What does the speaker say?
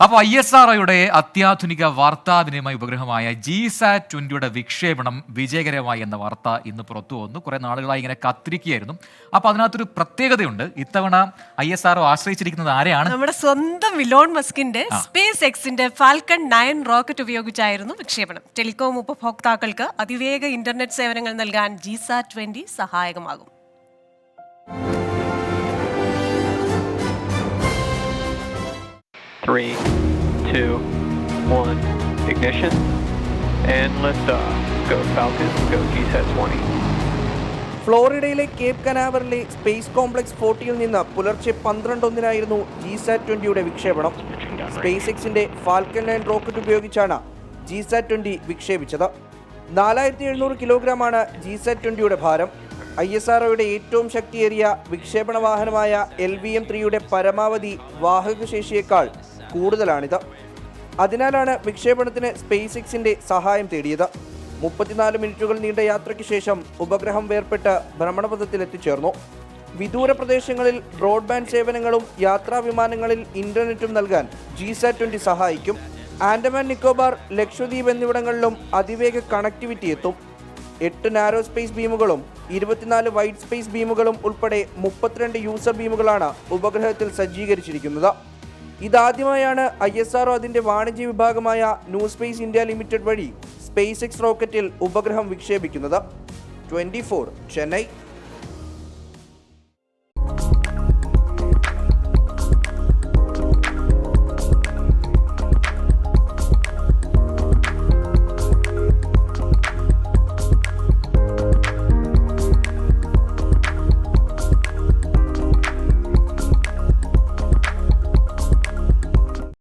അപ്പോൾ ISROയുടെ അത്യാധുനിക വാർത്താവിനിമയ ഉപഗ്രഹമായ GSAT-20യുടെ വിക്ഷേപണം വിജയകരമായി എന്ന വാർത്ത ഇന്ന് പുറത്തു വന്നു. കുറെ നാളുകളായി ഇങ്ങനെ കാത്തിരിക്കുകയായിരുന്നു. അപ്പോൾ അതിനകത്തൊരു പ്രത്യേകതയുണ്ട്. ഇത്തവണ ISRO ആശ്രയിച്ചിരിക്കുന്നത് ആരെയാണ്? നമ്മുടെ സ്വന്തം ഇലോൺ മസ്കിന്റെ സ്പേസ് എക്സിന്റെ ഫാൽക്കൺ 9 റോക്കറ്റ് ഉപയോഗിച്ചായിരുന്നു വിക്ഷേപണം. ടെലികോം ഉപഭോക്താക്കൾക്ക് അതിവേഗ ഇന്റർനെറ്റ് സേവനങ്ങൾ നൽകാൻ GSAT-20 സഹായകമാകും. Three, two, one, ignition, and liftoff. Go Falcon, go GSAT-20. ഫ്ലോറിഡയിലെ കേപ്പ് കനാവറിലെ സ്പേസ് കോംപ്ലക്സ് 40ൽ നിന്ന് പുലർച്ചെ 12:01 GSAT-20യുടെ വിക്ഷേപണം. സ്പേസ് എക്സിന്റെ ഫാൽക്കൺ 9 റോക്കറ്റ് ഉപയോഗിച്ചാണ് GSAT-20 വിക്ഷേപിച്ചത്. 4700 കിലോഗ്രാമാണ് GSAT-20യുടെ ഭാരം. ISROയുടെ ഏറ്റവും ശക്തിയേറിയ വിക്ഷേപണ വാഹനമായ LVM-3യുടെ പരമാവധി വാഹകശേഷിയേക്കാൾ കൂടുതലാണിത്. അതിനാലാണ് വിക്ഷേപണത്തിന് സ്പേസ് എക്സിന്റെ സഹായം തേടിയത്. 34 മിനിറ്റുകൾ നീണ്ട യാത്രയ്ക്ക് ശേഷം ഉപഗ്രഹം വേർപെട്ട് ഭ്രമണപഥത്തിലെത്തിച്ചേർന്നു. വിദൂര പ്രദേശങ്ങളിൽ ബ്രോഡ്ബാൻഡ് സേവനങ്ങളും യാത്രാ വിമാനങ്ങളിൽ ഇന്റർനെറ്റും നൽകാൻ GSAT-20 സഹായിക്കും. ആൻഡമാൻ നിക്കോബാർ, ലക്ഷദ്വീപ് എന്നിവിടങ്ങളിലും അതിവേഗ കണക്ടിവിറ്റി എത്തും. 8 നാരോ സ്പേസ് ബീമുകളും 24 വൈഡ് സ്പേസ് ബീമുകളും ഉൾപ്പെടെ 32 യൂസർ ബീമുകളാണ് ഉപഗ്രഹത്തിൽ സജ്ജീകരിച്ചിരിക്കുന്നത്. ഇതാദ്യമായാണ് ISRO അതിൻ്റെ വാണിജ്യ വിഭാഗമായ ന്യൂ സ്പേസ് ഇന്ത്യ ലിമിറ്റഡ് വഴി സ്പേസ് എക്സ് റോക്കറ്റിൽ ഉപഗ്രഹം വിക്ഷേപിക്കുന്നത്. 24 ചെന്നൈ.